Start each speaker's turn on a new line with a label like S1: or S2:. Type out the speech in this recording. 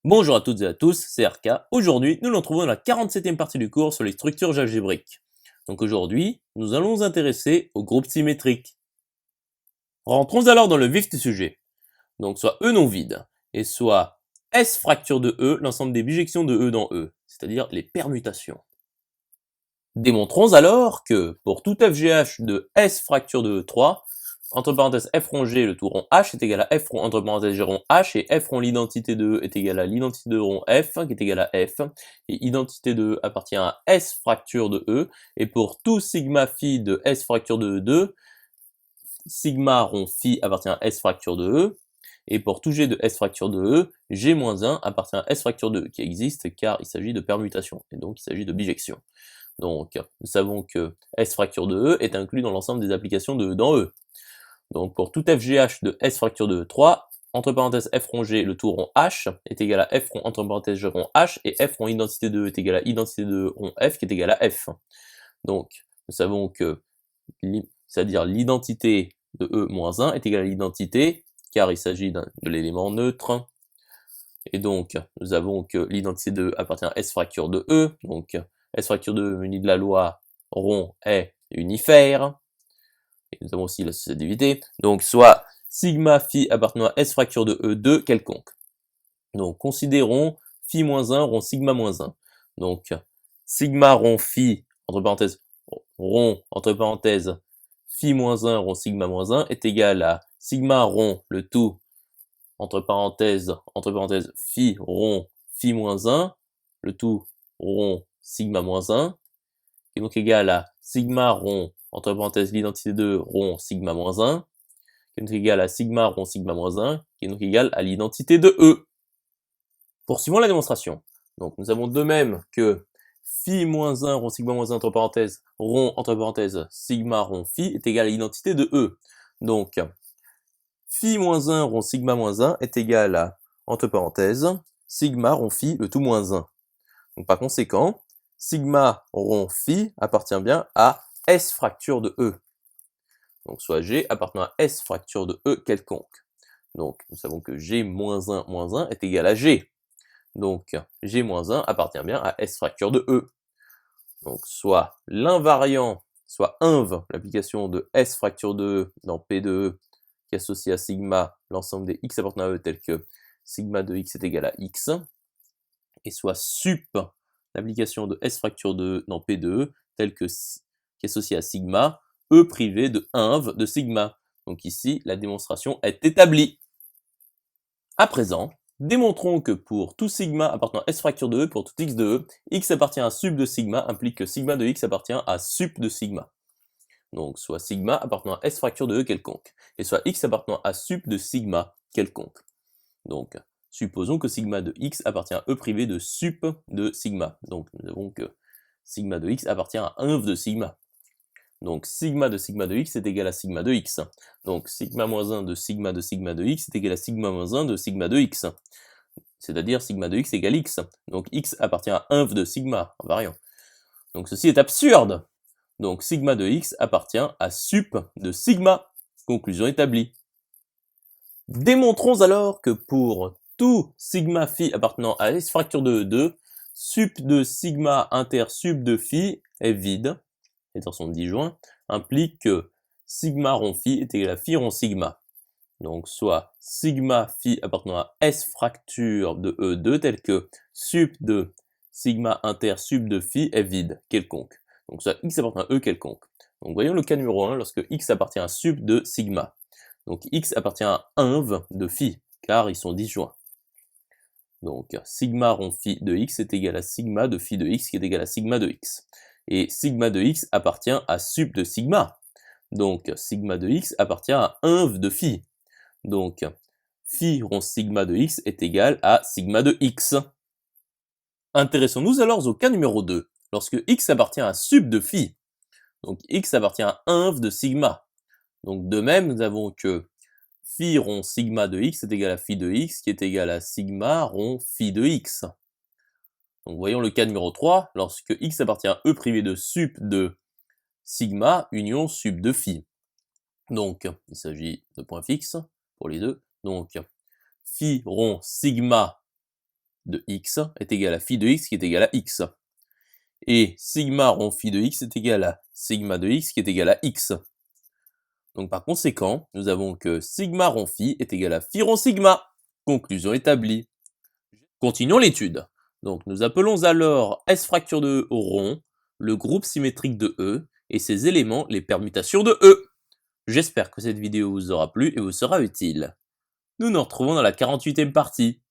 S1: Bonjour à toutes et à tous, c'est RK. Aujourd'hui, nous nous retrouvons dans la 47e partie du cours sur les structures algébriques. Donc aujourd'hui, nous allons nous intéresser aux groupes symétriques. Rentrons alors dans le vif du sujet. Donc soit E non vide, et soit S fracture de E, l'ensemble des bijections de E dans E, c'est-à-dire les permutations. Démontrons alors que pour tout FGH de S fracture de E3, entre parenthèses f rond g, le tout rond h est égal à f rond entre parenthèses g rond h, et f rond l'identité de E est égal à l'identité de rond f, qui est égal à f, et identité de E appartient à S fracture de E, et pour tout sigma phi de S fracture de E2, sigma rond phi appartient à S fracture de E, et pour tout g de S fracture de E, g-1 appartient à S fracture de E, qui existe car il s'agit de permutation, et donc il s'agit de bijection. Donc, nous savons que S fracture de E est inclus dans l'ensemble des applications de E dans E. Donc, pour tout FGH de S fracture de E3, entre parenthèses f rond g, le tout rond h, est égal à f rond entre parenthèses g rond h, et f rond identité de E est égal à identité de rond f, qui est égal à f. Donc, nous savons que, c'est-à-dire l'identité de E moins 1 est égale à l'identité, car il s'agit de l'élément neutre. Et donc, nous avons que l'identité de E appartient à S fracture de E, donc S fracture de E muni de la loi rond est unifère, et nous avons aussi l'associativité, donc soit sigma phi appartenant à S fracture de E2 quelconque. Donc considérons phi moins 1 rond sigma moins 1. Donc sigma rond phi, entre parenthèses, rond, entre parenthèses, phi moins 1 rond sigma moins 1 est égal à sigma rond, le tout, entre parenthèses, phi rond, phi moins 1, le tout rond, sigma moins 1, qui est donc égal à sigma rond, entre parenthèses, l'identité de rond, sigma moins 1, qui est donc égal à sigma rond, sigma moins 1, qui est donc égal à l'identité de E. Poursuivons la démonstration. Donc nous avons de même que phi moins 1 rond sigma moins 1 entre parenthèses, rond entre parenthèses, sigma rond phi est égal à l'identité de E. Donc phi moins 1 rond sigma moins 1 est égal à, entre parenthèses, sigma rond phi le tout moins 1. Donc par conséquent, sigma rond phi appartient bien à S fracture de E. Donc soit G appartenant à S fracture de E quelconque. Donc nous savons que G moins 1 est égal à G. Donc G moins 1 appartient bien à S fracture de E. Donc soit l'invariant, soit inv, l'application de S fracture de E dans P de E, qui associe à sigma l'ensemble des x appartenant à E tel que sigma de x est égal à x, et soit sup, l'application de S fracture de E dans P de E, tel que, qui est associé à sigma, E privé de inv de sigma. Donc ici, la démonstration est établie. À présent, démontrons que pour tout sigma appartenant à S fracture de E, pour tout x de E, x appartient à sup de sigma implique que sigma de x appartient à sup de sigma. Donc soit sigma appartenant à S fracture de E quelconque, et soit x appartenant à sup de sigma quelconque. Donc, supposons que sigma de x appartient à E privé de sup de sigma. Donc nous avons que sigma de x appartient à inv de sigma. Donc sigma de x est égal à sigma de x. Donc sigma moins 1 de sigma de x est égal à sigma moins 1 de sigma de x. C'est-à-dire sigma de x égale x. Donc x appartient à inv de sigma, invariant. Donc ceci est absurde. Donc sigma de x appartient à sup de sigma. Conclusion établie. Démontrons alors que pour tout sigma phi appartenant à S fracture de E2, sup de sigma inter sup de phi est vide, les tensions disjoints, implique que sigma rond phi est égal à phi rond sigma. Donc soit sigma phi appartenant à S fracture de E2 tel que sup de sigma inter sup de phi est vide, quelconque. Donc soit x appartient à E quelconque. Donc voyons le cas numéro 1 lorsque x appartient à sup de sigma. Donc x appartient à inv de phi, car ils sont disjoints. Donc sigma rond phi de x est égal à sigma de phi de x qui est égal à sigma de x. Et sigma de x appartient à sup de sigma. Donc sigma de x appartient à inv de phi. Donc phi rond sigma de x est égal à sigma de x. Intéressons-nous alors au cas numéro 2, lorsque x appartient à sup de phi. Donc x appartient à inv de sigma. Donc de même, nous avons que phi rond sigma de x est égal à phi de x qui est égal à sigma rond phi de x. Donc voyons le cas numéro 3, lorsque x appartient à E privé de sup de sigma union sup de phi. Donc il s'agit de points fixes pour les deux. Donc phi rond sigma de x est égal à phi de x qui est égal à x. Et sigma rond phi de x est égal à sigma de x qui est égal à x. Donc par conséquent, nous avons que sigma rond phi est égal à phi rond sigma. Conclusion établie. Continuons l'étude. Donc nous appelons alors S fracture de E rond le groupe symétrique de E et ses éléments les permutations de E. J'espère que cette vidéo vous aura plu et vous sera utile. Nous nous retrouvons dans la 48e partie.